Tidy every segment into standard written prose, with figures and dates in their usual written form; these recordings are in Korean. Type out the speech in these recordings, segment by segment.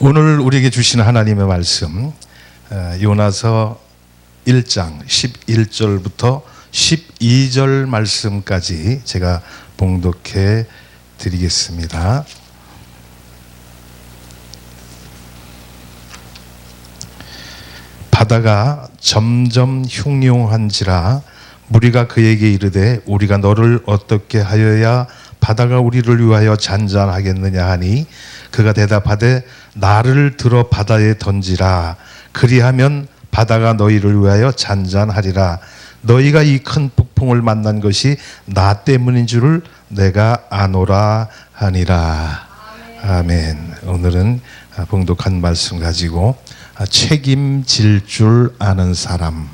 오늘 우리에게 주시는 하나님의 말씀, 요나서 1장 11절부터 12절 말씀까지 제가 봉독해 드리겠습니다. 바다가 점점 흉흉한지라 무리가 그에게 이르되 우리가 너를 어떻게 하여야 바다가 우리를 위하여 잔잔하겠느냐 하니 그가 대답하되 나를 들어 바다에 던지라. 그리하면 바다가 너희를 위하여 잔잔하리라. 너희가 이 큰 북풍을 만난 것이 나 때문인 줄을 내가 아노라 하니라. 아멘. 오늘은 봉독한 말씀 가지고 책임질 줄 아는 사람,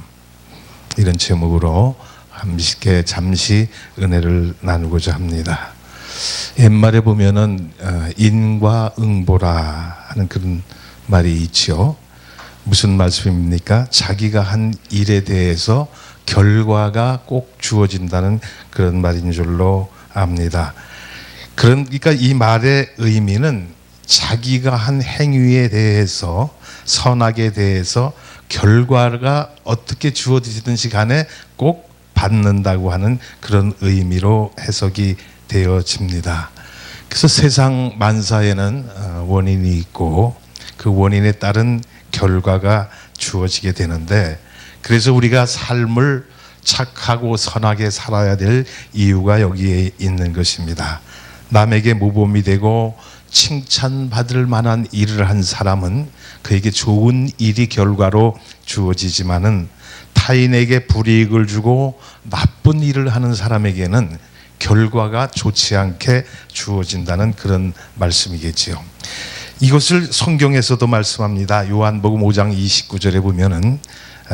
이런 제목으로 함께 잠시 은혜를 나누고자 합니다. 옛말에 보면은 인과응보라 하는 그런 말이 있죠. 무슨 말씀입니까? 자기가 한 일에 대해서 결과가 꼭 주어진다는 그런 말인 줄로 압니다. 그러니까 이 말의 의미는 자기가 한 행위에 대해서, 선악에 대해서 결과가 어떻게 주어지든지 간에 꼭 받는다고 하는 그런 의미로 해석이 되어집니다. 그래서 세상 만사에는 원인이 있고 그 원인에 따른 결과가 주어지게 되는데, 그래서 우리가 삶을 착하고 선하게 살아야 될 이유가 여기에 있는 것입니다. 남에게 모범이 되고 칭찬받을 만한 일을 한 사람은 그에게 좋은 일이 결과로 주어지지만은 타인에게 불이익을 주고 나쁜 일을 하는 사람에게는 결과가 좋지 않게 주어진다는 그런 말씀이겠지요. 이것을 성경에서도 말씀합니다. 요한복음 5장 29절에 보면은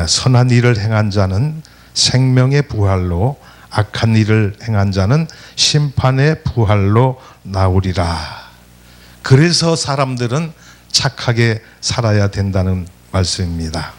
선한 일을 행한 자는 생명의 부활로, 악한 일을 행한 자는 심판의 부활로 나오리라. 그래서 사람들은 착하게 살아야 된다는 말씀입니다.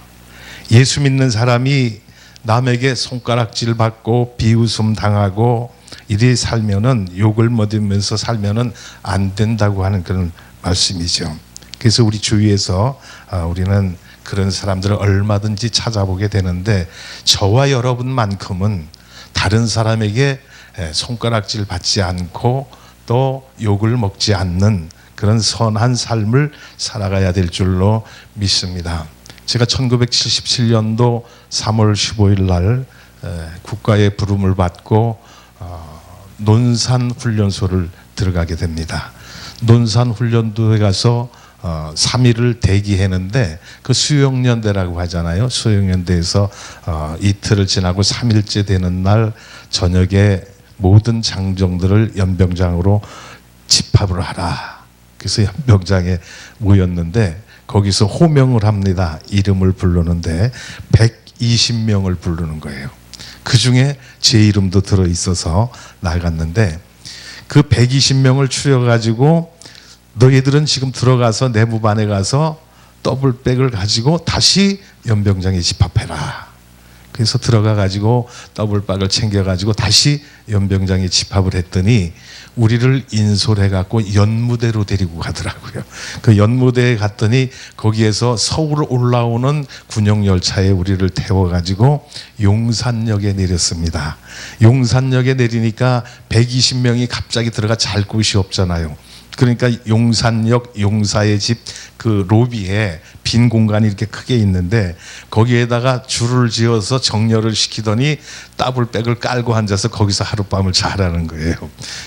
예수 믿는 사람이 남에게 손가락질 받고 비웃음 당하고 이리 살면은, 욕을 먹으면서 살면은 안 된다고 하는 그런 말씀이죠. 그래서 우리 주위에서 우리는 그런 사람들을 얼마든지 찾아보게 되는데, 저와 여러분만큼은 다른 사람에게 손가락질 받지 않고 또 욕을 먹지 않는 그런 선한 삶을 살아가야 될 줄로 믿습니다. 제가 1977년도 3월 15일 날 국가의 부름을 받고 논산훈련소를 들어가게 됩니다. 논산훈련소에 가서 3일을 대기했는데, 그 수용연대라고 하잖아요. 수용연대에서 이틀을 지나고 3일째 되는 날 저녁에 모든 장정들을 연병장으로 집합을 하라. 그래서 연병장에 모였는데 거기서 호명을 합니다. 이름을 부르는데 120명을 부르는 거예요. 그 중에 제 이름도 들어있어서 나갔는데, 그 120명을 추려가지고 너희들은 지금 들어가서 내무반에 가서 더블백을 가지고 다시 연병장에 집합해라. 그래서 들어가가지고 더블백을 챙겨가지고 다시 연병장에 집합을 했더니 우리를 인솔해갖고 연무대로 데리고 가더라고요. 그 연무대에 갔더니 거기에서 서울 올라오는 군용열차에 우리를 태워가지고 용산역에 내렸습니다. 용산역에 내리니까 120명이 갑자기 들어가 잘 곳이 없잖아요. 그러니까 용산역 용사의 집 그 로비에 빈 공간이 이렇게 크게 있는데 거기에다가 줄을 지어서 정렬을 시키더니 더블백을 깔고 앉아서 거기서 하룻밤을 자라는 거예요.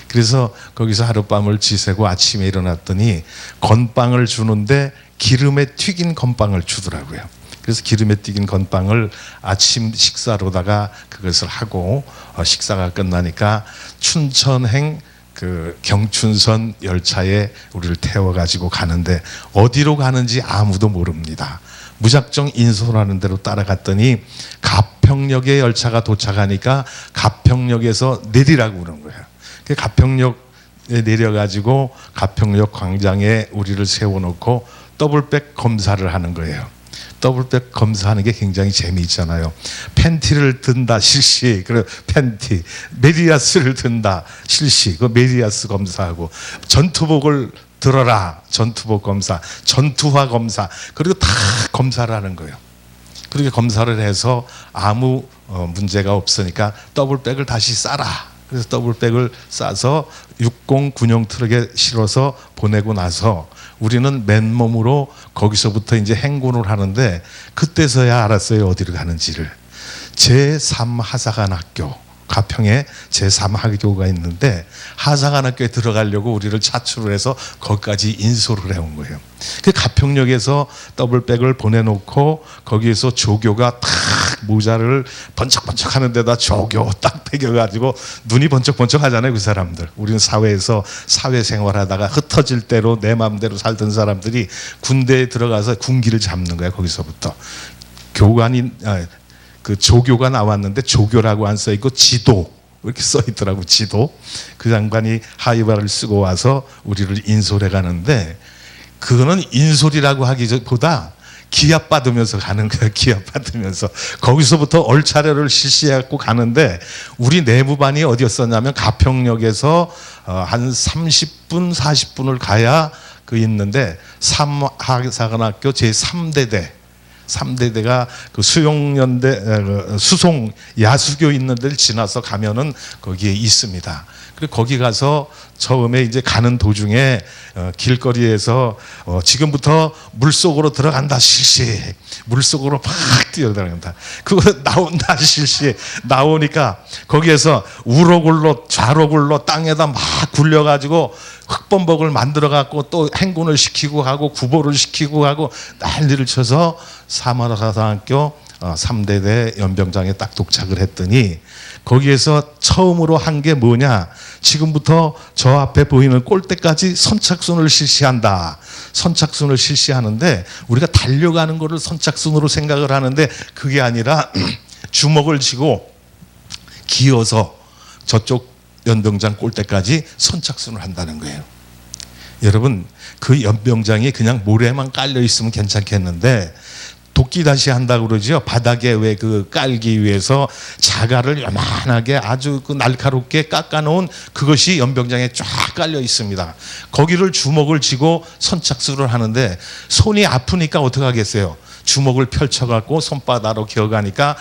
그래서 거기서 하룻밤을 지새고 아침에 일어났더니 건빵을 주는데 기름에 튀긴 건빵을 주더라고요. 그래서 기름에 튀긴 건빵을 아침 식사로다가 그것을 하고 식사가 끝나니까 춘천행 그 경춘선 열차에 우리를 태워가지고 가는데 어디로 가는지 아무도 모릅니다. 무작정 인솔하는 대로 따라갔더니 가평역에 열차가 도착하니까 가평역에서 내리라고 그런 거예요. 그 가평역에 내려가지고 가평역 광장에 우리를 세워놓고 더블백 검사를 하는 거예요. 더블백 검사하는 게 굉장히 재미있잖아요. 팬티를 든다 실시, 그리고 팬티, 메리아스를 든다 실시, 그 메리아스 검사하고, 전투복을 들어라 전투복 검사, 전투화 검사, 그리고 다 검사를 하는 거예요. 그렇게 검사를 해서 아무 문제가 없으니까 더블백을 다시 싸라. 그래서 더블백을 싸서 60 군용 트럭에 실어서 보내고 나서 우리는 맨몸으로 거기서부터 이제 행군을 하는데, 그때서야 알았어요, 어디를 가는지를. 제3하사관학교, 가평에 제3학교가 있는데, 하사관학교에 들어가려고 우리를 차출을 해서 거기까지 인솔을 해온 거예요. 그 가평역에서 더블백을 보내놓고 거기에서 조교가 탁 모자를 번쩍번쩍 하는 데다 조교 딱 배겨가지고 눈이 번쩍번쩍 하잖아요, 그 사람들. 우리는 사회에서 사회생활하다가 흩어질 대로 내 마음대로 살던 사람들이 군대에 들어가서 군기를 잡는 거야. 거기서부터 교관이 그 조교가 나왔는데 조교라고 안 써 있고 지도 이렇게 써 있더라고. 지도. 그 장관이 하이바를 쓰고 와서 우리를 인솔해 가는데, 그거는 인솔이라고 하기보다 기합 받으면서 가는 거예요. 기합 받으면서 거기서부터 얼차례를 실시해갖고 가는데, 우리 내무반이 어디였었냐면 가평역에서 한 30분 40분을 가야 그 있는데, 삼하사관학교 제3대대 3대대가 그 수용연대 수송 야수교 있는 데를 지나서 가면은 거기에 있습니다. 그리고 거기 가서 처음에 이제 가는 도중에 길거리에서 지금부터 물속으로 들어간다 실시, 물속으로 막 뛰어들어간다, 그거 나온다 실시. 나오니까 거기에서 우로 굴러 좌로 굴러 땅에다 막 굴려가지고 흑범벅을 만들어 갖고 또 행군을 시키고 하고 구보를 시키고 하고 난리를 쳐서 삼하사관학교 3대대 연병장에 딱 도착을 했더니, 거기에서 처음으로 한 게 뭐냐, 지금부터 저 앞에 보이는 골대까지 선착순을 실시한다. 선착순을 실시하는데, 우리가 달려가는 거를 선착순으로 생각을 하는데 그게 아니라 주먹을 쥐고 기어서 저쪽 연병장 골대까지 선착순을 한다는 거예요. 여러분, 그 연병장이 그냥 모래만 깔려 있으면 괜찮겠는데, 도끼다시 한다고 그러죠. 바닥에 왜 그 깔기 위해서 자갈을 요만하게 아주 그 날카롭게 깎아놓은 그것이 연병장에 쫙 깔려 있습니다. 거기를 주먹을 쥐고 선착순을 하는데, 손이 아프니까 어떻게 하겠어요? 주먹을 펼쳐갖고 손바닥으로 기어가니까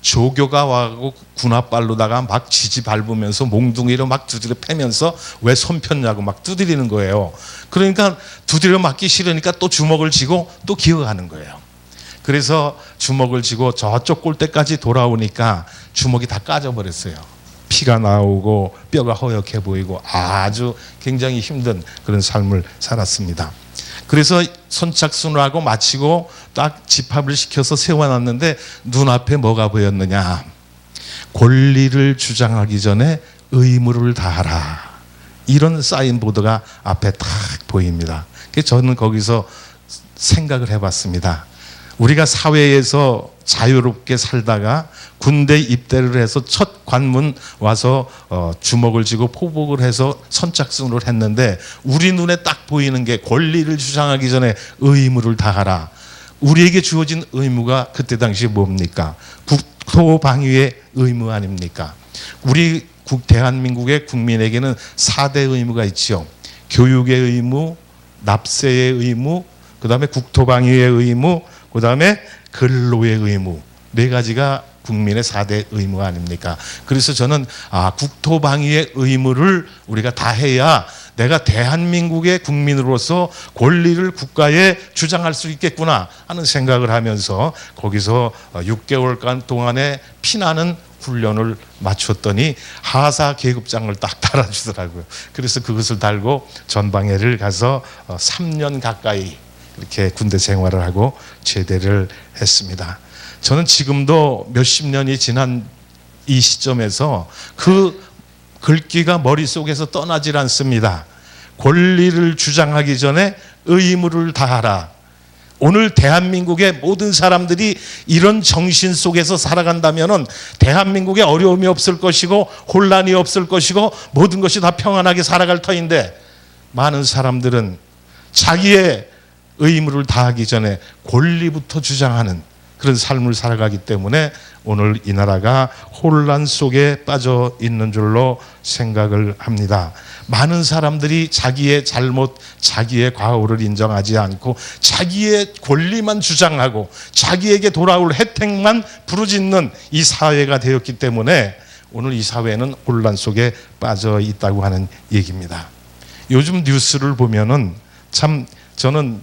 조교가 와고 군화발로다가 막 지지 밟으면서 몽둥이로 막 두드려 패면서 왜 손 폈냐고 막 두드리는 거예요. 그러니까 두드려 맞기 싫으니까 또 주먹을 쥐고 또 기어가는 거예요. 그래서 주먹을 쥐고 저쪽 골대까지 돌아오니까 주먹이 다 까져버렸어요. 피가 나오고 뼈가 허옇게 보이고 아주 굉장히 힘든 그런 삶을 살았습니다. 그래서 선착순을 하고 마치고 딱 집합을 시켜서 세워놨는데, 눈앞에 뭐가 보였느냐, 권리를 주장하기 전에 의무를 다하라, 이런 사인보드가 앞에 딱 보입니다. 그래서 저는 거기서 생각을 해봤습니다. 우리가 사회에서 자유롭게 살다가 군대 입대를 해서 첫 관문 와서 주먹을 쥐고 포복을 해서 선착순을 했는데, 우리 눈에 딱 보이는 게 권리를 주장하기 전에 의무를 다하라. 우리에게 주어진 의무가 그때 당시에 뭡니까? 국토 방위의 의무 아닙니까? 우리 대한민국의 국민에게는 4대 의무가 있죠. 교육의 의무, 납세의 의무, 그 다음에 국토 방위의 의무, 그 다음에 근로의 의무, 4가지가 국민의 4대 의무 아닙니까? 그래서 저는 국토 방위의 의무를 우리가 다 해야 내가 대한민국의 국민으로서 권리를 국가에 주장할 수 있겠구나 하는 생각을 하면서 거기서 6개월간 동안의 피나는 훈련을 마쳤더니 하사 계급장을 딱 달아주더라고요. 그래서 그것을 달고 전방에를 가서 3년 가까이 이렇게 군대 생활을 하고 제대를 했습니다. 저는 지금도 몇십 년이 지난 이 시점에서 그 글귀가 머릿속에서 떠나질 않습니다. 권리를 주장하기 전에 의무를 다하라. 오늘 대한민국의 모든 사람들이 이런 정신 속에서 살아간다면 대한민국에 어려움이 없을 것이고 혼란이 없을 것이고 모든 것이 다 평안하게 살아갈 터인데, 많은 사람들은 자기의 의무를 다하기 전에 권리부터 주장하는 그런 삶을 살아가기 때문에 오늘 이 나라가 혼란 속에 빠져 있는 줄로 생각을 합니다. 많은 사람들이 자기의 잘못, 자기의 과오를 인정하지 않고 자기의 권리만 주장하고 자기에게 돌아올 혜택만 부르짖는 이 사회가 되었기 때문에 오늘 이 사회는 혼란 속에 빠져 있다고 하는 얘기입니다. 요즘 뉴스를 보면은 참 저는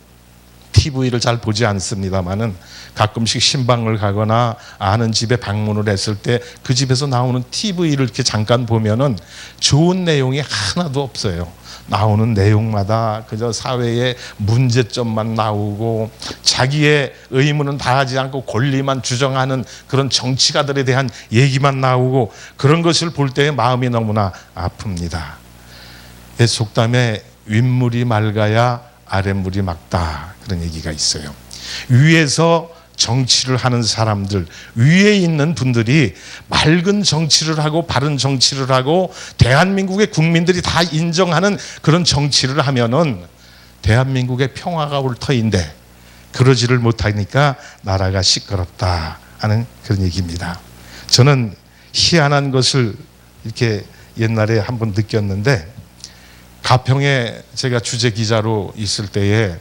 TV를 잘 보지 않습니다만은 가끔씩 신방을 가거나 아는 집에 방문을 했을 때 그 집에서 나오는 TV를 이렇게 잠깐 보면은 좋은 내용이 하나도 없어요. 나오는 내용마다 그저 사회의 문제점만 나오고 자기의 의무는 다하지 않고 권리만 주장하는 그런 정치가들에 대한 얘기만 나오고 그런 것을 볼 때 마음이 너무나 아픕니다. 속담에 윗물이 맑아야 아랫물이 맑다 그런 얘기가 있어요. 위에서 정치를 하는 사람들, 위에 있는 분들이 맑은 정치를 하고 바른 정치를 하고 대한민국의 국민들이 다 인정하는 그런 정치를 하면은 대한민국의 평화가 올 터인데 그러지를 못하니까 나라가 시끄럽다 하는 그런 얘기입니다. 저는 희한한 것을 이렇게 옛날에 한번 느꼈는데 가평에 제가 주재 기자로 있을 때에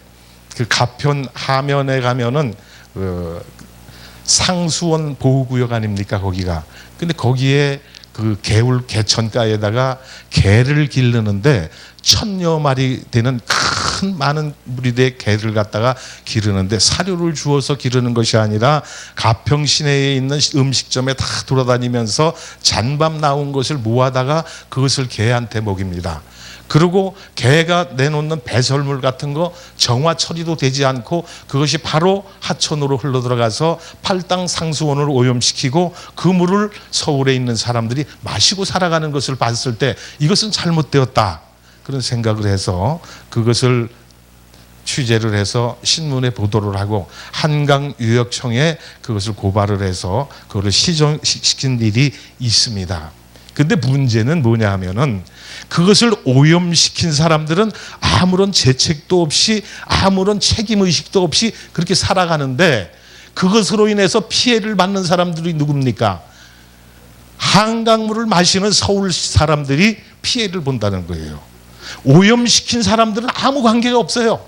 그 가평 하면에 가면은 상수원 보호구역 아닙니까 거기가. 근데 거기에 그 개천가에다가 개를 기르는데 1000여 마리 되는 큰 많은 무리대의 개를 갖다가 기르는데 사료를 주어서 기르는 것이 아니라 가평 시내에 있는 음식점에 다 돌아다니면서 잔밥 나온 것을 모아다가 그것을 개한테 먹입니다. 그리고 개가 내놓는 배설물 같은 거 정화 처리도 되지 않고 그것이 바로 하천으로 흘러들어가서 팔당 상수원을 오염시키고 그 물을 서울에 있는 사람들이 마시고 살아가는 것을 봤을 때 이것은 잘못되었다 그런 생각을 해서 그것을 취재를 해서 신문에 보도를 하고 한강유역청에 그것을 고발을 해서 그것을 시정시킨 일이 있습니다. 근데 문제는 뭐냐 하면은 그것을 오염시킨 사람들은 아무런 죄책도 없이 아무런 책임의식도 없이 그렇게 살아가는데 그것으로 인해서 피해를 받는 사람들이 누굽니까? 한강물을 마시는 서울 사람들이 피해를 본다는 거예요. 오염시킨 사람들은 아무 관계가 없어요.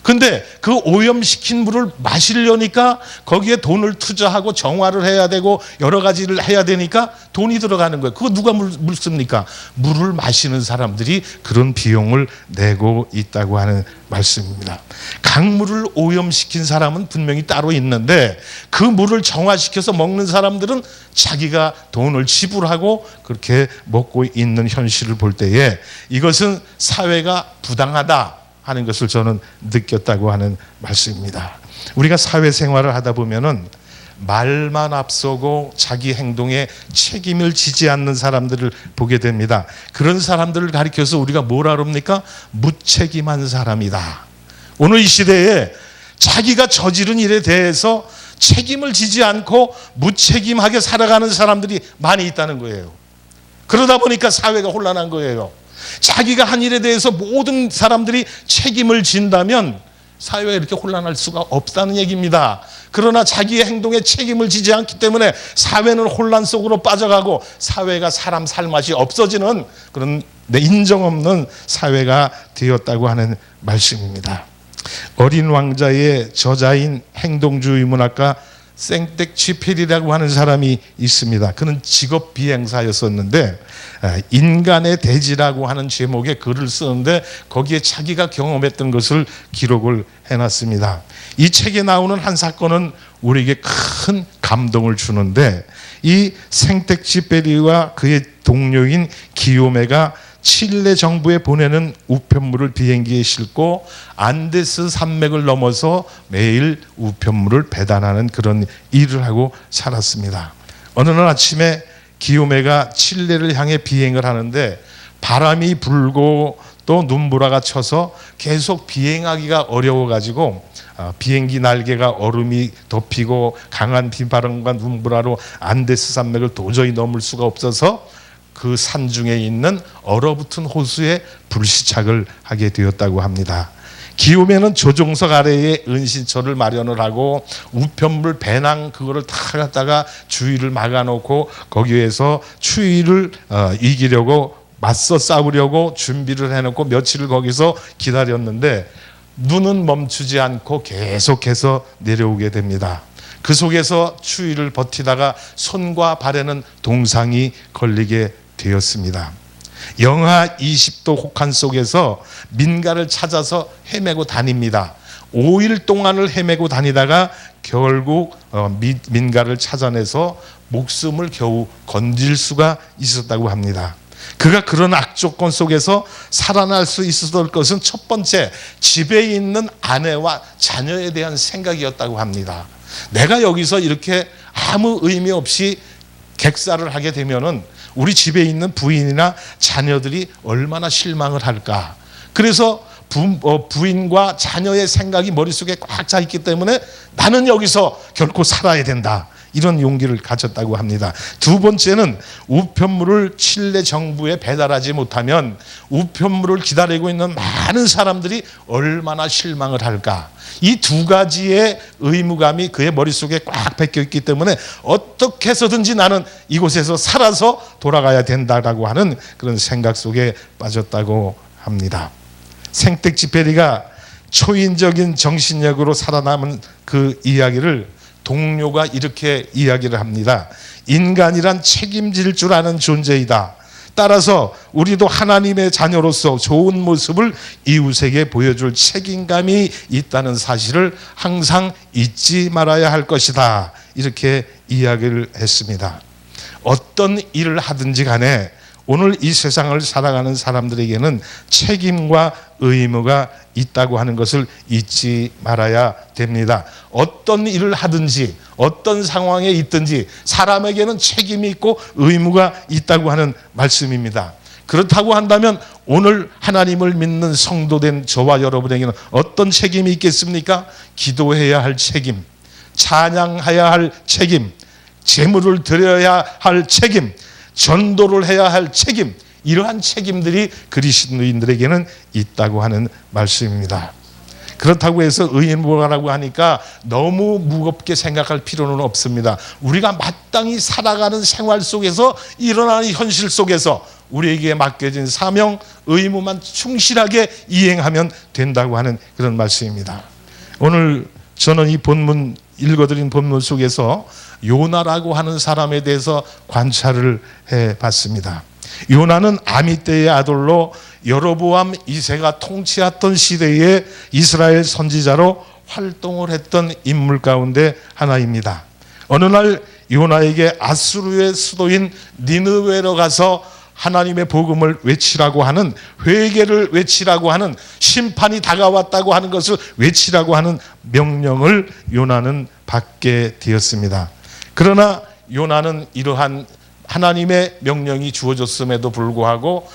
근데 그 오염시킨 물을 마시려니까 거기에 돈을 투자하고 정화를 해야 되고 여러 가지를 해야 되니까 돈이 들어가는 거예요. 그거 누가 묻습니까? 물을 마시는 사람들이 그런 비용을 내고 있다고 하는 말씀입니다. 강물을 오염시킨 사람은 분명히 따로 있는데 그 물을 정화시켜서 먹는 사람들은 자기가 돈을 지불하고 그렇게 먹고 있는 현실을 볼 때에 이것은 사회가 부당하다 하는 것을 저는 느꼈다고 하는 말씀입니다. 우리가 사회생활을 하다 보면은 말만 앞서고 자기 행동에 책임을 지지 않는 사람들을 보게 됩니다. 그런 사람들을 가리켜서 우리가 뭐라 그럽니까? 무책임한 사람이다. 오늘 이 시대에 자기가 저지른 일에 대해서 책임을 지지 않고 무책임하게 살아가는 사람들이 많이 있다는 거예요. 그러다 보니까 사회가 혼란한 거예요. 자기가 한 일에 대해서 모든 사람들이 책임을 진다면 사회가 이렇게 혼란할 수가 없다는 얘기입니다. 그러나 자기의 행동에 책임을 지지 않기 때문에 사회는 혼란 속으로 빠져가고 사회가 사람 살맛이 없어지는 그런 인정 없는 사회가 되었다고 하는 말씀입니다. 어린 왕자의 저자인 행동주의 문학가 생텍쥐페리라고 하는 사람이 있습니다. 그는 직업 비행사였었는데 인간의 대지라고 하는 제목의 글을 쓰는데 거기에 자기가 경험했던 것을 기록을 해놨습니다. 이 책에 나오는 한 사건은 우리에게 큰 감동을 주는데 이 생텍쥐페리와 그의 동료인 기요메가 칠레 정부에 보내는 우편물을 비행기에 싣고 안데스 산맥을 넘어서 매일 우편물을 배달하는 그런 일을 하고 살았습니다. 어느 날 아침에 기요메가 칠레를 향해 비행을 하는데 바람이 불고 또 눈보라가 쳐서 계속 비행하기가 어려워가지고 비행기 날개가 얼음이 덮이고 강한 비바람과 눈보라로 안데스 산맥을 도저히 넘을 수가 없어서 그 산중에 있는 얼어붙은 호수에 불시착을 하게 되었다고 합니다. 기욤에는 조종석 아래에 은신처를 마련을 하고 우편물 배낭 그거를 다 갖다가 주위를 막아놓고 거기에서 추위를 이기려고 맞서 싸우려고 준비를 해놓고 며칠을 거기서 기다렸는데 눈은 멈추지 않고 계속해서 내려오게 됩니다. 그 속에서 추위를 버티다가 손과 발에는 동상이 걸리게 되었습니다. 영하 20도 혹한 속에서 민가를 찾아서 헤매고 다닙니다. 5일 동안을 헤매고 다니다가 결국 민가를 찾아내서 목숨을 겨우 건질 수가 있었다고 합니다. 그가 그런 악조건 속에서 살아날 수 있었던 것은 첫 번째, 집에 있는 아내와 자녀에 대한 생각이었다고 합니다. 내가 여기서 이렇게 아무 의미 없이 객사를 하게 되면은 우리 집에 있는 부인이나 자녀들이 얼마나 실망을 할까. 그래서 부인과 자녀의 생각이 머릿속에 꽉 차 있기 때문에 나는 여기서 결코 살아야 된다. 이런 용기를 가졌다고 합니다. 두 번째는 우편물을 칠레 정부에 배달하지 못하면 우편물을 기다리고 있는 많은 사람들이 얼마나 실망을 할까. 이 두 가지의 의무감이 그의 머릿속에 꽉 박혀 있기 때문에 어떻게 해서든지 나는 이곳에서 살아서 돌아가야 된다라고 하는 그런 생각 속에 빠졌다고 합니다. 생텍쥐페리가 초인적인 정신력으로 살아남은 그 이야기를 동료가 이렇게 이야기를 합니다. 인간이란 책임질 줄 아는 존재이다. 따라서 우리도 하나님의 자녀로서 좋은 모습을 이웃에게 보여줄 책임감이 있다는 사실을 항상 잊지 말아야 할 것이다. 이렇게 이야기를 했습니다. 어떤 일을 하든지 간에 오늘 이 세상을 살아가는 사람들에게는 책임과 의무가 있다고 하는 것을 잊지 말아야 됩니다. 어떤 일을 하든지 어떤 상황에 있든지 사람에게는 책임이 있고 의무가 있다고 하는 말씀입니다. 그렇다고 한다면 오늘 하나님을 믿는 성도된 저와 여러분에게는 어떤 책임이 있겠습니까? 기도해야 할 책임, 찬양해야 할 책임, 제물을 드려야 할 책임, 전도를 해야 할 책임, 이러한 책임들이 그리스도인들에게는 있다고 하는 말씀입니다. 그렇다고 해서 의무라고 하니까 너무 무겁게 생각할 필요는 없습니다. 우리가 마땅히 살아가는 생활 속에서 일어나는 현실 속에서 우리에게 맡겨진 사명, 의무만 충실하게 이행하면 된다고 하는 그런 말씀입니다. 오늘 저는 이 본문 읽어드린 본문 속에서 요나라고 하는 사람에 대해서 관찰을 해봤습니다. 요나는 아미떼의 아들로 여로보암 2세가 통치했던 시대에 이스라엘 선지자로 활동을 했던 인물 가운데 하나입니다. 어느 날 요나에게 아수르의 수도인 니느웨로 가서 하나님의 복음을 외치라고 하는, 회개를 외치라고 하는, 심판이 다가왔다고 하는 것을 외치라고 하는 명령을 요나는 받게 되었습니다. 그러나 요나는 이러한 하나님의 명령이 주어졌음에도 불구하고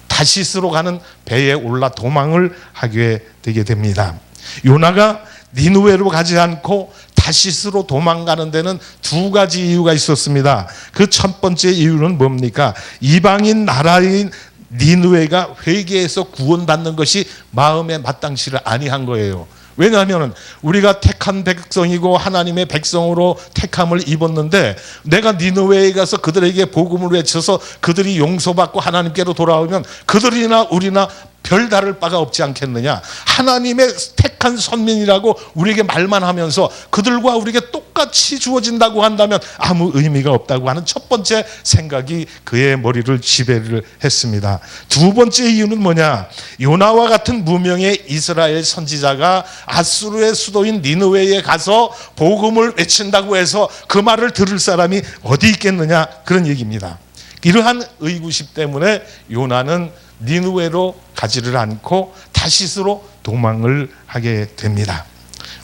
다시스로 가는 배에 올라 도망을 하게 되게 됩니다. 요나가 니느웨로 가지 않고 다시스로 도망가는 데는 두 가지 이유가 있었습니다. 그 첫 번째 이유는 뭡니까? 이방인 나라인 니느웨가 회개해서 구원받는 것이 마음에 마땅치를 아니한 거예요. 왜냐하면 우리가 택한 백성이고 하나님의 백성으로 택함을 입었는데 내가 니느웨에 가서 그들에게 복음을 외쳐서 그들이 용서받고 하나님께로 돌아오면 그들이나 우리나 별다를 바가 없지 않겠느냐. 하나님의 택한 선민이라고 우리에게 말만 하면서 그들과 우리에게 똑같이 주어진다고 한다면 아무 의미가 없다고 하는 첫 번째 생각이 그의 머리를 지배를 했습니다. 두 번째 이유는 뭐냐? 요나와 같은 무명의 이스라엘 선지자가 아수르의 수도인 니느웨에 가서 복음을 외친다고 해서 그 말을 들을 사람이 어디 있겠느냐, 그런 얘기입니다. 이러한 의구심 때문에 요나는 니느웨로 가지를 않고 다시스로 도망을 하게 됩니다.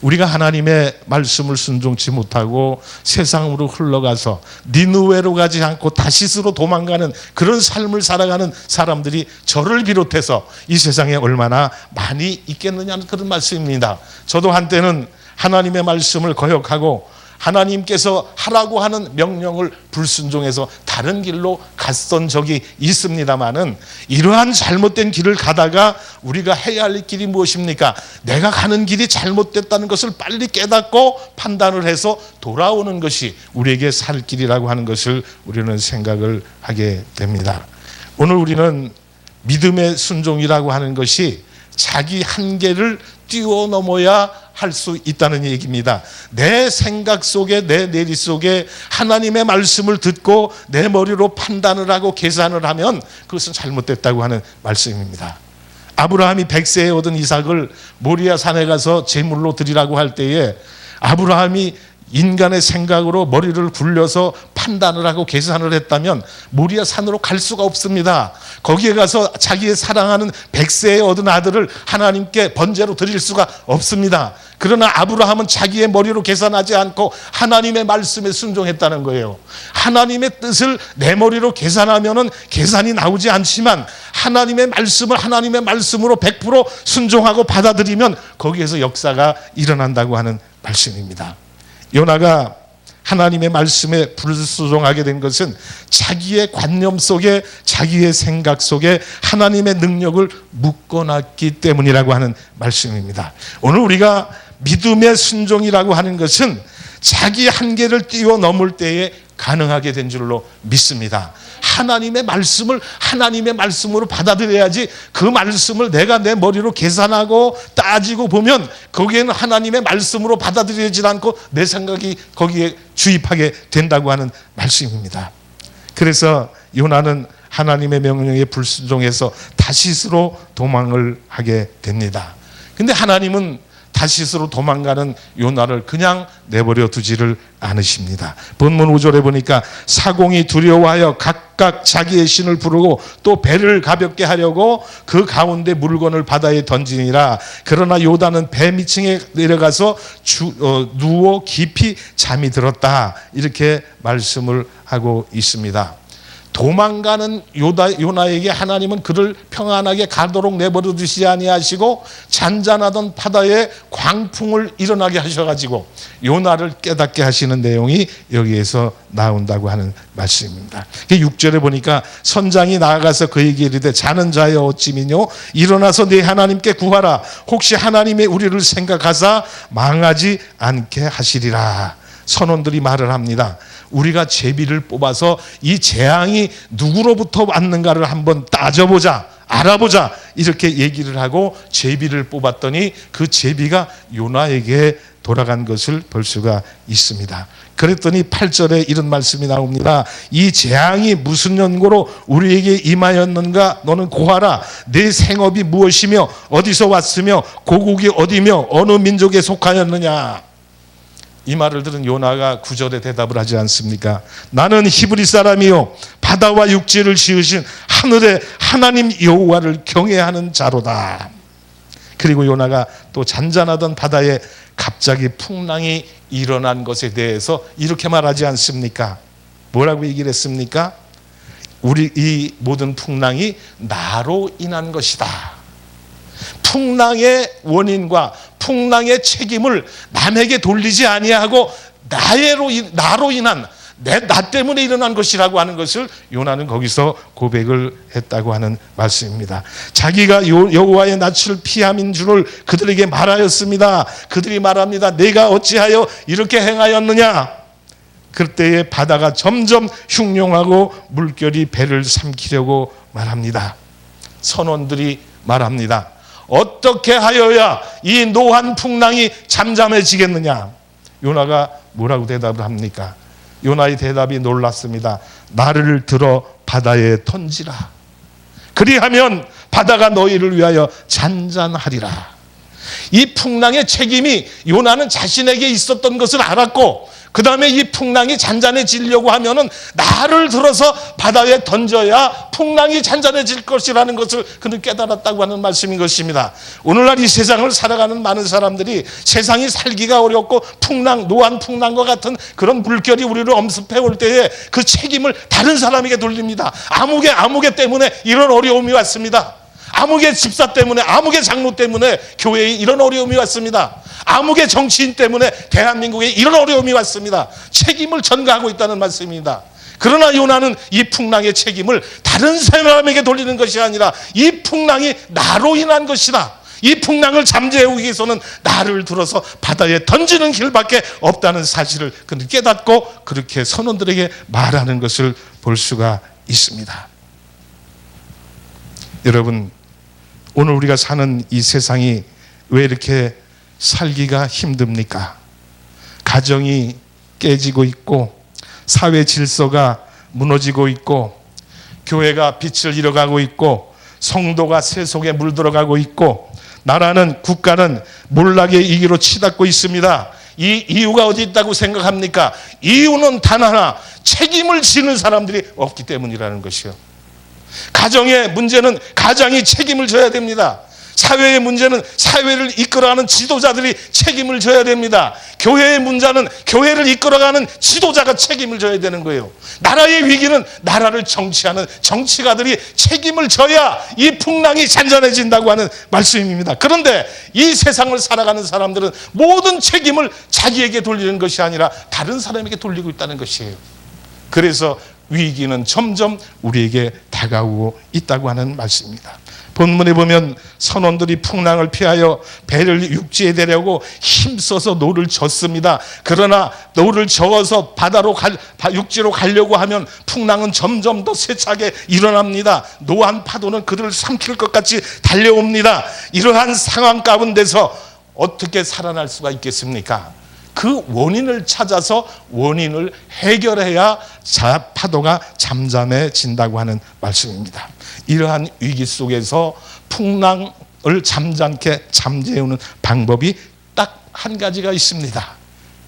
우리가 하나님의 말씀을 순종치 못하고 세상으로 흘러가서 니느웨로 가지 않고 다시스로 도망가는 그런 삶을 살아가는 사람들이 저를 비롯해서 이 세상에 얼마나 많이 있겠느냐는 그런 말씀입니다. 저도 한때는 하나님의 말씀을 거역하고 하나님께서 하라고 하는 명령을 불순종해서 다른 길로 갔던 적이 있습니다마는, 이러한 잘못된 길을 가다가 우리가 해야 할 길이 무엇입니까? 내가 가는 길이 잘못됐다는 것을 빨리 깨닫고 판단을 해서 돌아오는 것이 우리에게 살 길이라고 하는 것을 우리는 생각을 하게 됩니다. 오늘 우리는 믿음의 순종이라고 하는 것이 자기 한계를 뛰어넘어야 할 수 있다는 얘기입니다. 내 생각 속에, 내 내리 속에 하나님의 말씀을 듣고 내 머리로 판단을 하고 계산을 하면 그것은 잘못됐다고 하는 말씀입니다. 아브라함이 100세에 얻은 이삭을 모리아 산에 가서 제물로 드리라고 할 때에 아브라함이 인간의 생각으로 머리를 굴려서 판단을 하고 계산을 했다면 모리아 산으로 갈 수가 없습니다. 거기에 가서 자기의 사랑하는 100세에 얻은 아들을 하나님께 번제로 드릴 수가 없습니다. 그러나 아브라함은 자기의 머리로 계산하지 않고 하나님의 말씀에 순종했다는 거예요. 하나님의 뜻을 내 머리로 계산하면은 계산이 나오지 않지만 하나님의 말씀을 하나님의 말씀으로 100% 순종하고 받아들이면 거기에서 역사가 일어난다고 하는 말씀입니다. 요나가 하나님의 말씀에 불순종하게 된 것은 자기의 관념 속에, 자기의 생각 속에 하나님의 능력을 묶어놨기 때문이라고 하는 말씀입니다. 오늘 우리가 믿음의 순종이라고 하는 것은 자기 한계를 뛰어넘을 때에 가능하게 된 줄로 믿습니다. 하나님의 말씀을 하나님의 말씀으로 받아들여야지, 그 말씀을 내가 내 머리로 계산하고 따지고 보면 거기에는 하나님의 말씀으로 받아들여지지 않고 내 생각이 거기에 주입하게 된다고 하는 말씀입니다. 그래서 요나는 하나님의 명령에 불순종해서 다시스로 도망을 하게 됩니다. 근데 하나님은 다시스로 도망가는 요나를 그냥 내버려 두지를 않으십니다. 본문 5절에 보니까 사공이 두려워하여 각각 자기의 신을 부르고 또 배를 가볍게 하려고 그 가운데 물건을 바다에 던지니라. 그러나 요단은 배 밑층에 내려가서 누워 깊이 잠이 들었다. 이렇게 말씀을 하고 있습니다. 도망가는 요나에게 하나님은 그를 평안하게 가도록 내버려 두시지 아니하시고 잔잔하던 바다에 광풍을 일어나게 하셔가지고 요나를 깨닫게 하시는 내용이 여기에서 나온다고 하는 말씀입니다. 6절에 보니까 선장이 나아가서 그에게 이르되 자는 자여 어찌 미뇨 일어나서 네 하나님께 구하라. 혹시 하나님의 우리를 생각하사 망하지 않게 하시리라. 선원들이 말을 합니다. 우리가 제비를 뽑아서 이 재앙이 누구로부터 왔는가를 한번 따져보자, 알아보자, 이렇게 얘기를 하고 제비를 뽑았더니 그 제비가 요나에게 돌아간 것을 볼 수가 있습니다. 그랬더니 8절에 이런 말씀이 나옵니다. 이 재앙이 무슨 연고로 우리에게 임하였는가 너는 고하라. 내 생업이 무엇이며 어디서 왔으며 고국이 어디며 어느 민족에 속하였느냐. 이 말을 들은 요나가 9절에 대답을 하지 않습니까? 나는 히브리 사람이요 바다와 육지를 지으신 하늘의 하나님 여호와를 경외하는 자로다. 그리고 요나가 또 잔잔하던 바다에 갑자기 풍랑이 일어난 것에 대해서 이렇게 말하지 않습니까? 뭐라고 얘기를 했습니까? 우리 이 모든 풍랑이 나로 인한 것이다. 풍랑의 원인과 풍랑의 책임을 남에게 돌리지 아니하고 나로 인한 나 때문에 일어난 것이라고 하는 것을 요나는 거기서 고백을 했다고 하는 말씀입니다. 자기가 여호와의 낯을 피함인 줄을 그들에게 말하였습니다. 그들이 말합니다. 내가 어찌하여 이렇게 행하였느냐. 그때에 바다가 점점 흉룡하고 물결이 배를 삼키려고 말합니다. 선원들이 말합니다. 어떻게 하여야 이 노한 풍랑이 잠잠해지겠느냐. 요나가 뭐라고 대답을 합니까? 요나의 대답이 놀랐습니다. 나를 들어 바다에 던지라. 그리하면 바다가 너희를 위하여 잔잔하리라. 이 풍랑의 책임이 요나는 자신에게 있었던 것을 알았고 그 다음에 이 풍랑이 잔잔해지려고 하면은 나를 들어서 바다에 던져야 풍랑이 잔잔해질 것이라는 것을 그는 깨달았다고 하는 말씀인 것입니다. 오늘날 이 세상을 살아가는 많은 사람들이 세상이 살기가 어렵고 노한 풍랑과 같은 그런 물결이 우리를 엄습해 올 때에 그 책임을 다른 사람에게 돌립니다. 아무개 때문에 이런 어려움이 왔습니다. 아무개 집사 때문에, 아무개 장로 때문에 교회에 이런 어려움이 왔습니다. 암흑의 정치인 때문에 대한민국에 이런 어려움이 왔습니다. 책임을 전가하고 있다는 말씀입니다. 그러나 요나는 이 풍랑의 책임을 다른 사람에게 돌리는 것이 아니라 이 풍랑이 나로 인한 것이다. 이 풍랑을 잠재우기 위해서는 나를 들어서 바다에 던지는 길밖에 없다는 사실을 그는 깨닫고 그렇게 선원들에게 말하는 것을 볼 수가 있습니다. 여러분, 오늘 우리가 사는 이 세상이 왜 이렇게 살기가 힘듭니까? 가정이 깨지고 있고 사회 질서가 무너지고 있고 교회가 빛을 잃어가고 있고 성도가 세속에 물들어가고 있고 나라는 국가는 몰락의 위기로 치닫고 있습니다. 이 이유가 어디 있다고 생각합니까? 이유는 단 하나, 책임을 지는 사람들이 없기 때문이라는 것이요. 가정의 문제는 가장이 책임을 져야 됩니다. 사회의 문제는 사회를 이끌어가는 지도자들이 책임을 져야 됩니다. 교회의 문제는 교회를 이끌어가는 지도자가 책임을 져야 되는 거예요. 나라의 위기는 나라를 정치하는 정치가들이 책임을 져야 이 풍랑이 잔잔해진다고 하는 말씀입니다. 그런데 이 세상을 살아가는 사람들은 모든 책임을 자기에게 돌리는 것이 아니라 다른 사람에게 돌리고 있다는 것이에요. 그래서 위기는 점점 우리에게 다가오고 있다고 하는 말씀입니다. 본문에 보면 선원들이 풍랑을 피하여 배를 육지에 대려고 힘써서 노를 젓습니다. 그러나 노를 저어서 육지로 가려고 하면 풍랑은 점점 더 세차게 일어납니다. 노한 파도는 그들을 삼킬 것 같이 달려옵니다. 이러한 상황 가운데서 어떻게 살아날 수가 있겠습니까? 그 원인을 찾아서 원인을 해결해야 파도가 잠잠해진다고 하는 말씀입니다. 이러한 위기 속에서 풍랑을 잠잠케 잠재우는 방법이 딱 한 가지가 있습니다.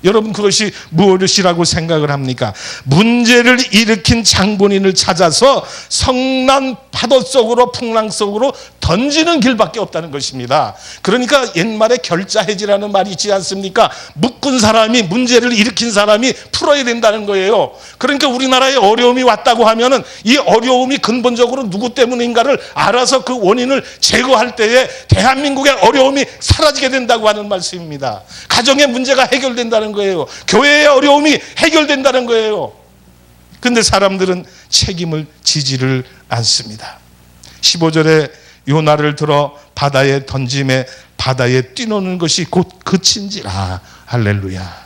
여러분, 그것이 무엇이라고 생각을 합니까? 문제를 일으킨 장본인을 찾아서 성난 파도 속으로 풍랑 속으로 던지는 길밖에 없다는 것입니다. 그러니까 옛말에 결자해지라는 말이 있지 않습니까? 묶은 사람이, 문제를 일으킨 사람이 풀어야 된다는 거예요. 그러니까 우리나라에 어려움이 왔다고 하면은 이 어려움이 근본적으로 누구 때문인가를 알아서 그 원인을 제거할 때에 대한민국의 어려움이 사라지게 된다고 하는 말씀입니다. 가정의 문제가 해결된다는 거예요. 교회의 어려움이 해결된다는 거예요. 근데 사람들은 책임을 지지를 않습니다. 15절에 요나를 들어 바다에 던짐에 바다에 뛰노는 것이 곧 그친지라. 할렐루야.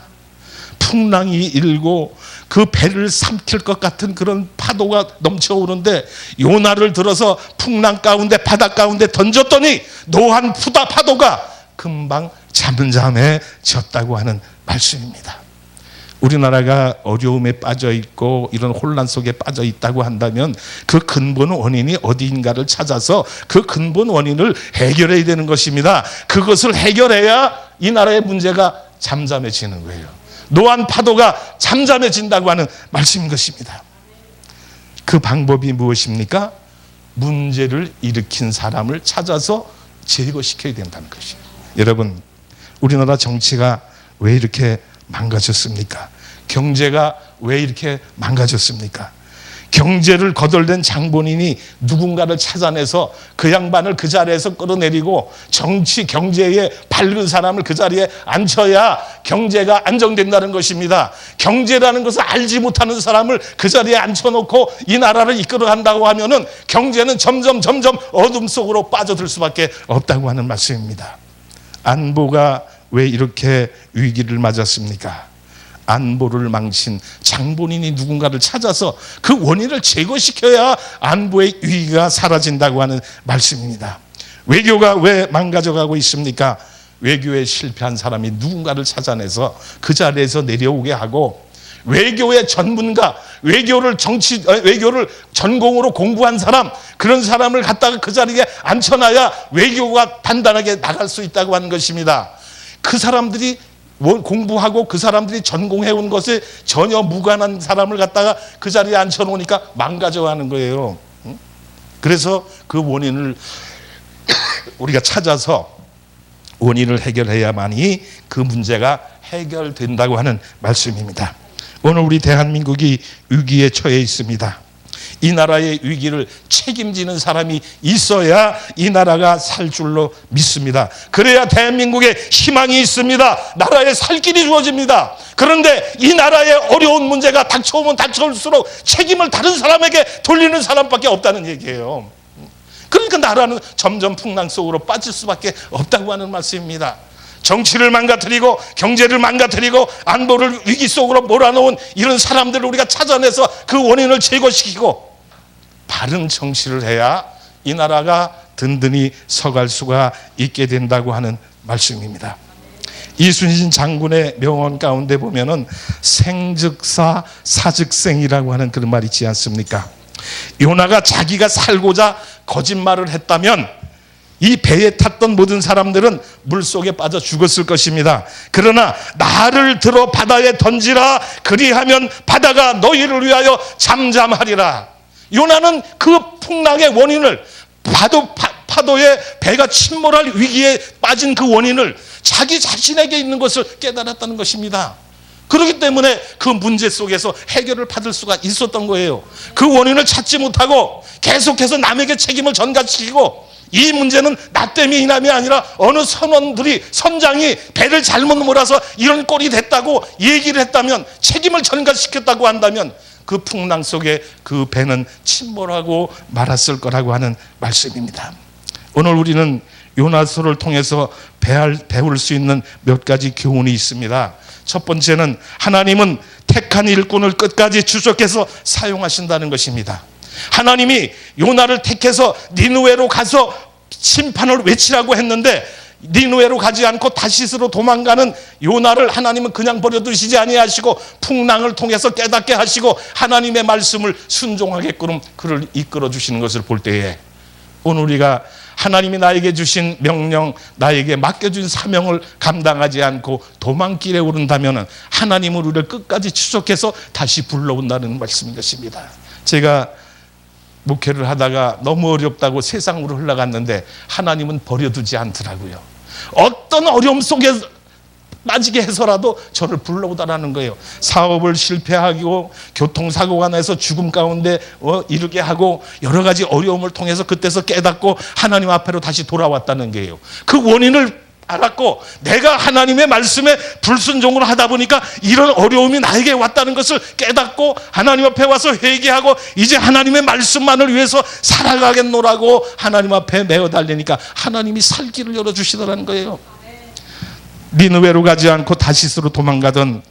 풍랑이 일고 그 배를 삼킬 것 같은 그런 파도가 넘쳐오는데 요나를 들어서 풍랑 가운데 바다 가운데 던졌더니 노한 파도가 금방 잠잠해졌다고 하는 말씀입니다. 우리나라가 어려움에 빠져 있고 이런 혼란 속에 빠져 있다고 한다면 그 근본 원인이 어디인가를 찾아서 그 근본 원인을 해결해야 되는 것입니다. 그것을 해결해야 이 나라의 문제가 잠잠해지는 거예요. 노한 파도가 잠잠해진다고 하는 말씀인 것입니다. 그 방법이 무엇입니까? 문제를 일으킨 사람을 찾아서 제거시켜야 된다는 것이에요. 여러분, 우리나라 정치가 왜 이렇게 망가졌습니까? 경제가 왜 이렇게 망가졌습니까? 경제를 거덜낸 장본인이 누군가를 찾아내서 그 양반을 그 자리에서 끌어내리고 정치, 경제에 밝은 사람을 그 자리에 앉혀야 경제가 안정된다는 것입니다. 경제라는 것을 알지 못하는 사람을 그 자리에 앉혀놓고 이 나라를 이끌어간다고 하면은 경제는 점점 어둠 속으로 빠져들 수밖에 없다고 하는 말씀입니다. 안보가 왜 이렇게 위기를 맞았습니까? 안보를 망친 장본인이 누군가를 찾아서 그 원인을 제거시켜야 안보의 위기가 사라진다고 하는 말씀입니다. 외교가 왜 망가져가고 있습니까? 외교에 실패한 사람이 누군가를 찾아내서 그 자리에서 내려오게 하고 외교의 전문가, 외교를 전공으로 공부한 사람, 그런 사람을 갖다가 그 자리에 앉혀놔야 외교가 단단하게 나갈 수 있다고 하는 것입니다. 그 사람들이 공부하고 그 사람들이 전공해온 것에 전혀 무관한 사람을 갖다가 그 자리에 앉혀놓으니까 망가져가는 거예요. 그래서 그 원인을 우리가 찾아서 원인을 해결해야만이 그 문제가 해결된다고 하는 말씀입니다. 오늘 우리 대한민국이 위기에 처해 있습니다. 이 나라의 위기를 책임지는 사람이 있어야 이 나라가 살 줄로 믿습니다. 그래야 대한민국에 희망이 있습니다. 나라에 살 길이 주어집니다. 그런데 이 나라의 어려운 문제가 닥쳐오면 닥쳐올수록 책임을 다른 사람에게 돌리는 사람밖에 없다는 얘기예요. 그러니까 나라는 점점 풍랑 속으로 빠질 수밖에 없다고 하는 말씀입니다. 정치를 망가뜨리고 경제를 망가뜨리고 안보를 위기 속으로 몰아넣은 이런 사람들을 우리가 찾아내서 그 원인을 제거시키고 바른 정치를 해야 이 나라가 든든히 서갈 수가 있게 된다고 하는 말씀입니다. 이순신 장군의 명언 가운데 보면은 생즉사 사즉생이라고 하는 그런 말이 있지 않습니까? 요나가 자기가 살고자 거짓말을 했다면 이 배에 탔던 모든 사람들은 물속에 빠져 죽었을 것입니다. 그러나 나를 들어 바다에 던지라, 그리하면 바다가 너희를 위하여 잠잠하리라. 요나는 그 풍랑의 원인을, 파도에 배가 침몰할 위기에 빠진 그 원인을 자기 자신에게 있는 것을 깨달았다는 것입니다. 그렇기 때문에 그 문제 속에서 해결을 받을 수가 있었던 거예요. 그 원인을 찾지 못하고 계속해서 남에게 책임을 전가시키고, 이 문제는 나 때문에 인함이 아니라 어느 선장이 배를 잘못 몰아서 이런 꼴이 됐다고 얘기를 했다면, 책임을 전가시켰다고 한다면 그 풍랑 속에 그 배는 침몰하고 말았을 거라고 하는 말씀입니다. 오늘 우리는 요나서를 통해서 배울 수 있는 몇 가지 교훈이 있습니다. 첫 번째는 하나님은 택한 일꾼을 끝까지 추적해서 사용하신다는 것입니다. 하나님이 요나를 택해서 니느웨로 가서 심판을 외치라고 했는데 니느웨로 가지 않고 다시스로 도망가는 요나를 하나님은 그냥 버려두시지 아니하시고 풍랑을 통해서 깨닫게 하시고 하나님의 말씀을 순종하게끔 그를 이끌어 주시는 것을 볼 때에, 오늘 우리가 하나님이 나에게 주신 명령, 나에게 맡겨준 사명을 감당하지 않고 도망길에 오른다면 하나님은 우리를 끝까지 추적해서 다시 불러온다는 말씀인 것입니다. 제가 목회를 하다가 너무 어렵다고 세상으로 흘러갔는데 하나님은 버려두지 않더라고요. 어떤 어려움 속에 빠지게 해서라도 저를 불러오다라는 거예요. 사업을 실패하고 교통사고가 나서 죽음 가운데 이르게 하고 여러 가지 어려움을 통해서 그때서 깨닫고 하나님 앞으로 다시 돌아왔다는 거예요. 그 원인을 알았고 내가 하나님의 말씀에 불순종을 하다 보니까 이런 어려움이 나에게 왔다는 것을 깨닫고 하나님 앞에 와서 회개하고 이제 하나님의 말씀만을 위해서 살아가겠노라고 하나님 앞에 메어 달리니까 하나님이 살 길을 열어주시더라는 거예요. 니느웨로 가지 않고 다시스로 도망가던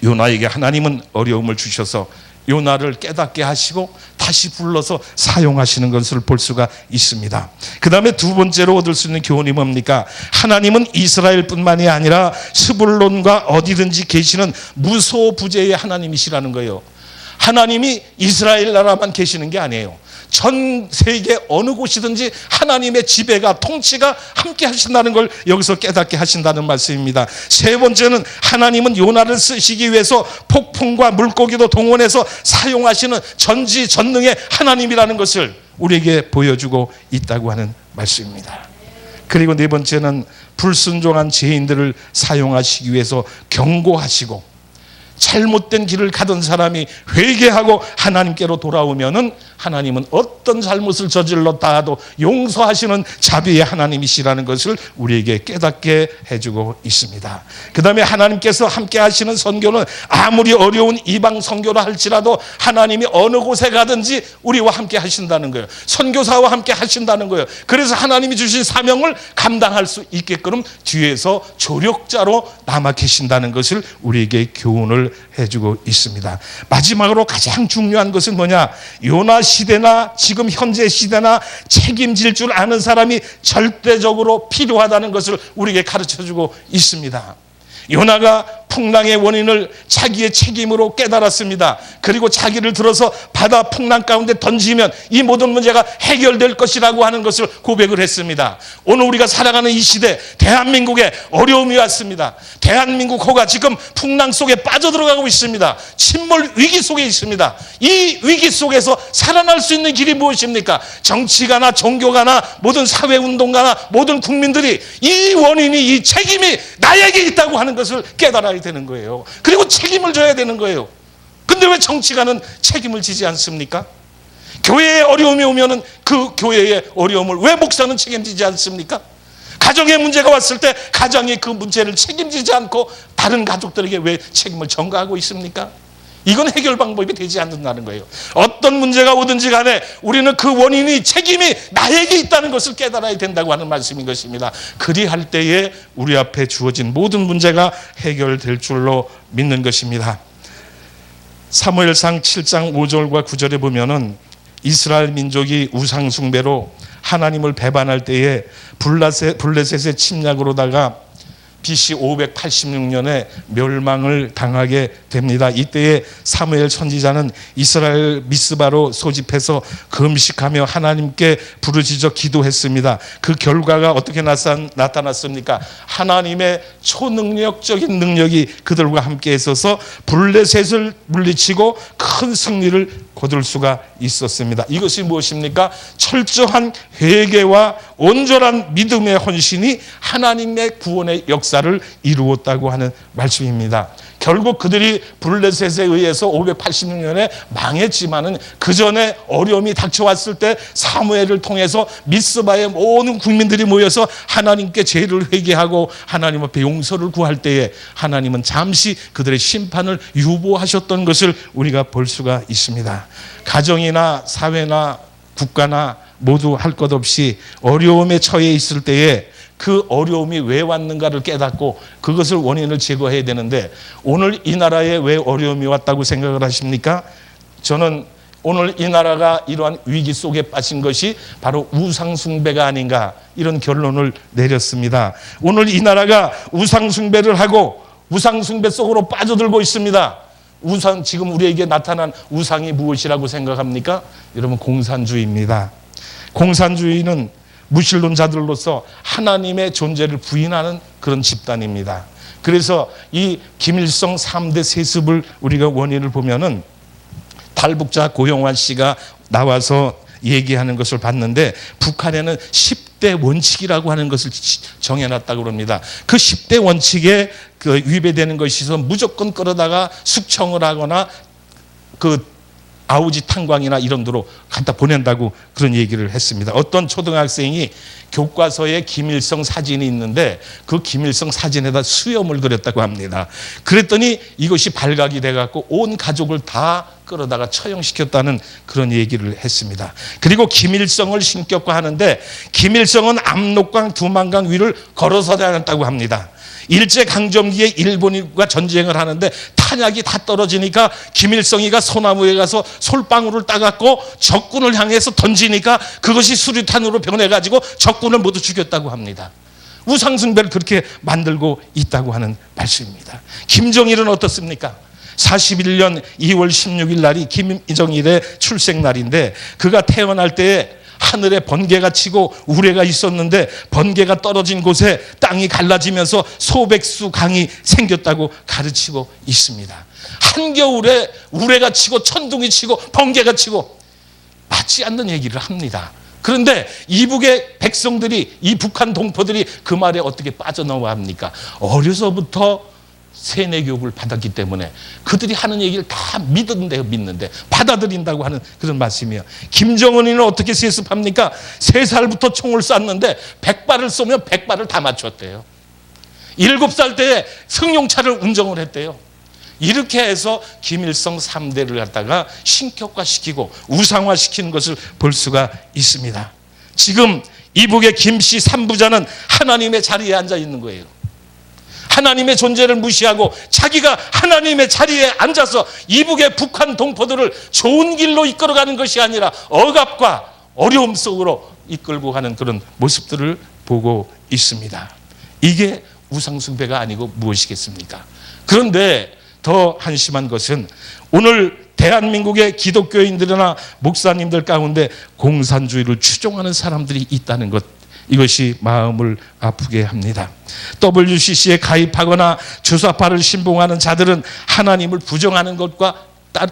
요나에게 하나님은 어려움을 주셔서 요나를 깨닫게 하시고 다시 불러서 사용하시는 것을 볼 수가 있습니다. 그 다음에 두 번째로 얻을 수 있는 교훈이 뭡니까? 하나님은 이스라엘뿐만이 아니라 스불론과 어디든지 계시는 무소부재의 하나님이시라는 거예요. 하나님이 이스라엘 나라만 계시는 게 아니에요. 전 세계 어느 곳이든지 하나님의 지배가, 통치가 함께 하신다는 걸 여기서 깨닫게 하신다는 말씀입니다. 세 번째는 하나님은 요나를 쓰시기 위해서 폭풍과 물고기도 동원해서 사용하시는 전지전능의 하나님이라는 것을 우리에게 보여주고 있다고 하는 말씀입니다. 그리고 네 번째는 불순종한 죄인들을 사용하시기 위해서 경고하시고, 잘못된 길을 가던 사람이 회개하고 하나님께로 돌아오면은 하나님은 어떤 잘못을 저질렀다 하도 용서하시는 자비의 하나님이시라는 것을 우리에게 깨닫게 해주고 있습니다. 그 다음에 하나님께서 함께 하시는 선교는 아무리 어려운 이방 선교라 할지라도 하나님이 어느 곳에 가든지 우리와 함께 하신다는 거예요. 선교사와 함께 하신다는 거예요. 그래서 하나님이 주신 사명을 감당할 수 있게끔 뒤에서 조력자로 남아 계신다는 것을 우리에게 교훈을 해주고 있습니다. 마지막으로 가장 중요한 것은 뭐냐? 요나 시대나 지금 현재 시대나 책임질 줄 아는 사람이 절대적으로 필요하다는 것을 우리에게 가르쳐주고 있습니다. 요나가 풍랑의 원인을 자기의 책임으로 깨달았습니다. 그리고 자기를 들어서 바다 풍랑 가운데 던지면 이 모든 문제가 해결될 것이라고 하는 것을 고백을 했습니다. 오늘 우리가 살아가는 이 시대, 대한민국에 어려움이 왔습니다. 대한민국 호가 지금 풍랑 속에 빠져들어가고 있습니다. 침몰 위기 속에 있습니다. 이 위기 속에서 살아날 수 있는 길이 무엇입니까? 정치가나 종교가나 모든 사회운동가나 모든 국민들이 이 원인이, 이 책임이 나에게 있다고 하는 것을 깨달아야 되는 거예요. 그리고 책임을 져야 되는 거예요. 근데 그런데 왜 정치가는 책임을 지지 않습니까? 교회에 어려움이 오면은 그 교회의 어려움을 왜 목사는 책임지지 않습니까? 가정에 문제가 왔을 때 가정이 그 문제를 책임지지 않고 다른 가족들에게 왜 책임을 전가하고 있습니까? 이건 해결 방법이 되지 않는다는 거예요. 어떤 문제가 오든지 간에 우리는 그 원인이 책임이 나에게 있다는 것을 깨달아야 된다고 하는 말씀인 것입니다. 그리할 때에 우리 앞에 주어진 모든 문제가 해결될 줄로 믿는 것입니다. 사무엘상 7장 5절과 9절에 보면은 이스라엘 민족이 우상 숭배로 하나님을 배반할 때에 블레셋의 침략으로다가 BC 586년에 멸망을 당하게 됩니다. 이때에 사무엘 선지자는 이스라엘 미스바로 소집해서 금식하며 하나님께 부르짖어 기도했습니다. 그 결과가 어떻게 나타났습니까? 하나님의 초능력적인 능력이 그들과 함께 있어서 블레셋을 물리치고 큰 승리를 거둘 수가 있었습니다. 이것이 무엇입니까? 철저한 회개와 온전한 믿음의 헌신이 하나님의 구원의 역사를 이루었다고 하는 말씀입니다. 결국 그들이 블레셋에 의해서 586년에 망했지만은 그 전에 어려움이 닥쳐왔을 때 사무엘을 통해서 미스바의 모든 국민들이 모여서 하나님께 죄를 회개하고 하나님 앞에 용서를 구할 때에 하나님은 잠시 그들의 심판을 유보하셨던 것을 우리가 볼 수가 있습니다. 가정이나 사회나 국가나 모두 할 것 없이 어려움에 처해 있을 때에 그 어려움이 왜 왔는가를 깨닫고 그것을 원인을 제거해야 되는데 오늘 이 나라에 왜 어려움이 왔다고 생각을 하십니까? 저는 오늘 이 나라가 이러한 위기 속에 빠진 것이 바로 우상숭배가 아닌가 이런 결론을 내렸습니다. 오늘 이 나라가 우상숭배를 하고 우상숭배 속으로 빠져들고 있습니다. 우상, 지금 우리에게 나타난 우상이 무엇이라고 생각합니까? 여러분, 공산주의입니다. 공산주의는 무신론자들로서 하나님의 존재를 부인하는 그런 집단입니다. 그래서 이 김일성 3대 세습을 우리가 원인을 보면은 탈북자 고영환 씨가 나와서 얘기하는 것을 봤는데 북한에는 10대 원칙이라고 하는 것을 정해놨다고 합니다. 그 10대 원칙에 그 위배되는 것이 있어서 무조건 끌어다가 숙청을 하거나 그 아우지 탄광이나 이런 데로 갖다 보낸다고 그런 얘기를 했습니다. 어떤 초등학생이 교과서에 김일성 사진이 있는데 그 김일성 사진에다 수염을 그렸다고 합니다. 그랬더니 이것이 발각이 돼갖고 온 가족을 다 끌어다가 처형시켰다는 그런 얘기를 했습니다. 그리고 김일성을 신격화하는데 김일성은 압록강 두만강 위를 걸어서 다녔다고 합니다. 일제강점기에 일본과 전쟁을 하는데 탄약이 다 떨어지니까 김일성이가 소나무에 가서 솔방울을 따갖고 적군을 향해서 던지니까 그것이 수류탄으로 변해가지고 적군을 모두 죽였다고 합니다. 우상숭배를 그렇게 만들고 있다고 하는 말씀입니다. 김정일은 어떻습니까? 41년 2월 16일 날이 김정일의 출생날인데 그가 태어날 때에 하늘에 번개가 치고 우레가 있었는데 번개가 떨어진 곳에 땅이 갈라지면서 소백수 강이 생겼다고 가르치고 있습니다. 한겨울에 우레가 치고 천둥이 치고 번개가 치고 맞지 않는 얘기를 합니다. 그런데 이북의 백성들이 이 북한 동포들이 그 말에 어떻게 빠져나와 합니까? 어려서부터 세뇌교육을 받았기 때문에 그들이 하는 얘기를 다 믿는데 받아들인다고 하는 그런 말씀이에요. 김정은이는 어떻게 세습합니까? 3살부터 총을 쐈는데 100발을 쏘면 100발을 다 맞췄대요. 7살 때에 승용차를 운전을 했대요. 이렇게 해서 김일성 3대를 갖다가 신격화시키고 우상화시키는 것을 볼 수가 있습니다. 지금 이북의 김씨 3부자는 하나님의 자리에 앉아 있는 거예요. 하나님의 존재를 무시하고 자기가 하나님의 자리에 앉아서 이북의 북한 동포들을 좋은 길로 이끌어가는 것이 아니라 억압과 어려움 속으로 이끌고 가는 그런 모습들을 보고 있습니다. 이게 우상숭배가 아니고 무엇이겠습니까? 그런데 더 한심한 것은 오늘 대한민국의 기독교인들이나 목사님들 가운데 공산주의를 추종하는 사람들이 있다는 것, 이것이 마음을 아프게 합니다. WCC에 가입하거나 주사파를 신봉하는 자들은 하나님을 부정하는 것과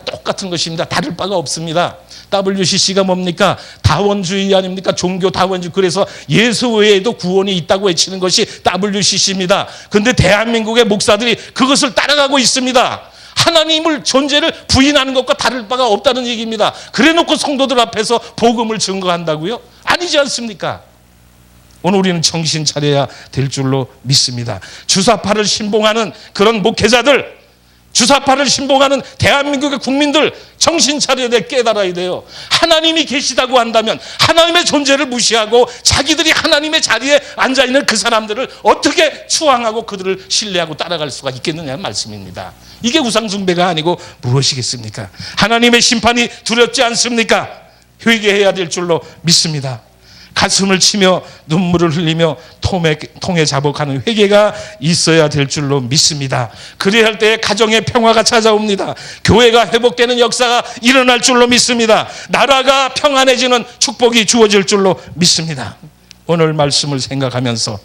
똑같은 것입니다. 다를 바가 없습니다. WCC가 뭡니까? 다원주의 아닙니까? 종교 다원주의. 그래서 예수 외에도 구원이 있다고 외치는 것이 WCC입니다. 그런데 대한민국의 목사들이 그것을 따라가고 있습니다. 하나님을 존재를 부인하는 것과 다를 바가 없다는 얘기입니다. 그래놓고 성도들 앞에서 복음을 증거한다고요? 아니지 않습니까? 오늘 우리는 정신 차려야 될 줄로 믿습니다. 주사파를 신봉하는 그런 목회자들, 주사파를 신봉하는 대한민국의 국민들 정신 차려야 돼, 깨달아야 돼요. 하나님이 계시다고 한다면 하나님의 존재를 무시하고 자기들이 하나님의 자리에 앉아있는 그 사람들을 어떻게 추앙하고 그들을 신뢰하고 따라갈 수가 있겠느냐는 말씀입니다. 이게 우상숭배가 아니고 무엇이겠습니까? 하나님의 심판이 두렵지 않습니까? 회개해야 될 줄로 믿습니다. 가슴을 치며 눈물을 흘리며 통에 자복하는 회개가 있어야 될 줄로 믿습니다. 그래야 할 때에 가정의 평화가 찾아옵니다. 교회가 회복되는 역사가 일어날 줄로 믿습니다. 나라가 평안해지는 축복이 주어질 줄로 믿습니다. 오늘 말씀을 생각하면서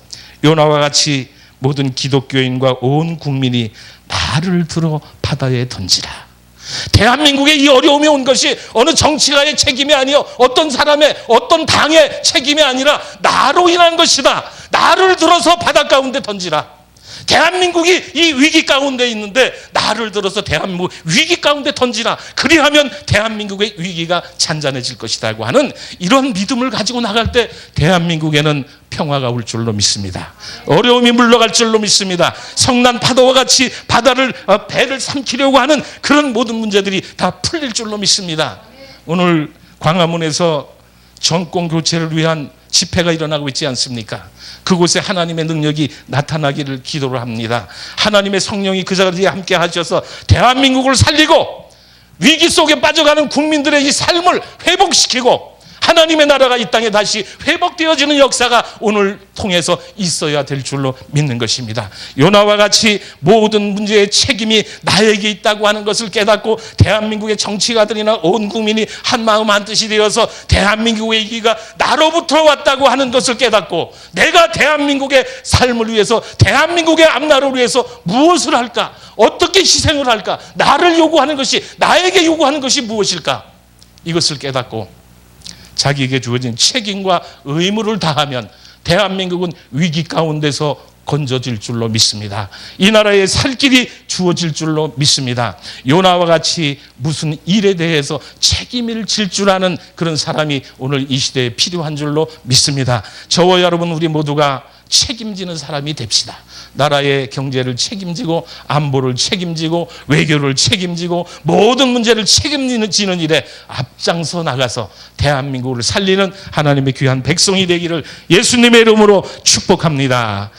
요나와 같이 모든 기독교인과 온 국민이 나를 들어 바다에 던지라. 대한민국에 이 어려움이 온 것이 어느 정치가의 책임이 아니요, 어떤 사람의, 어떤 당의 책임이 아니라 나로 인한 것이다. 나를 들어서 바다 가운데 던지라. 대한민국이 이 위기 가운데 있는데 나를 들어서 대한민국 위기 가운데 던지라. 그리하면 대한민국의 위기가 잔잔해질 것이라고 하는 이런 믿음을 가지고 나갈 때 대한민국에는 평화가 올 줄로 믿습니다. 어려움이 물러갈 줄로 믿습니다. 성난 파도와 같이 배를 삼키려고 하는 그런 모든 문제들이 다 풀릴 줄로 믿습니다. 오늘 광화문에서 정권 교체를 위한 집회가 일어나고 있지 않습니까? 그곳에 하나님의 능력이 나타나기를 기도를 합니다. 하나님의 성령이 그 자리에 함께 하셔서 대한민국을 살리고 위기 속에 빠져가는 국민들의 이 삶을 회복시키고 하나님의 나라가 이 땅에 다시 회복되어지는 역사가 오늘 통해서 있어야 될 줄로 믿는 것입니다. 요나와 같이 모든 문제의 책임이 나에게 있다고 하는 것을 깨닫고 대한민국의 정치가들이나 온 국민이 한마음 한뜻이 되어서 대한민국의 위기가 나로부터 왔다고 하는 것을 깨닫고 내가 대한민국의 삶을 위해서, 대한민국의 앞날을 위해서 무엇을 할까? 어떻게 희생을 할까? 나를 요구하는 것이, 나에게 요구하는 것이 무엇일까? 이것을 깨닫고 자기에게 주어진 책임과 의무를 다하면 대한민국은 위기 가운데서 건져질 줄로 믿습니다. 이 나라에 살 길이 주어질 줄로 믿습니다. 요나와 같이 무슨 일에 대해서 책임을 질 줄 아는 그런 사람이 오늘 이 시대에 필요한 줄로 믿습니다. 저와 여러분 우리 모두가 책임지는 사람이 됩시다. 나라의 경제를 책임지고 안보를 책임지고 외교를 책임지고 모든 문제를 책임지는 일에 앞장서 나가서 대한민국을 살리는 하나님의 귀한 백성이 되기를 예수님의 이름으로 축복합니다.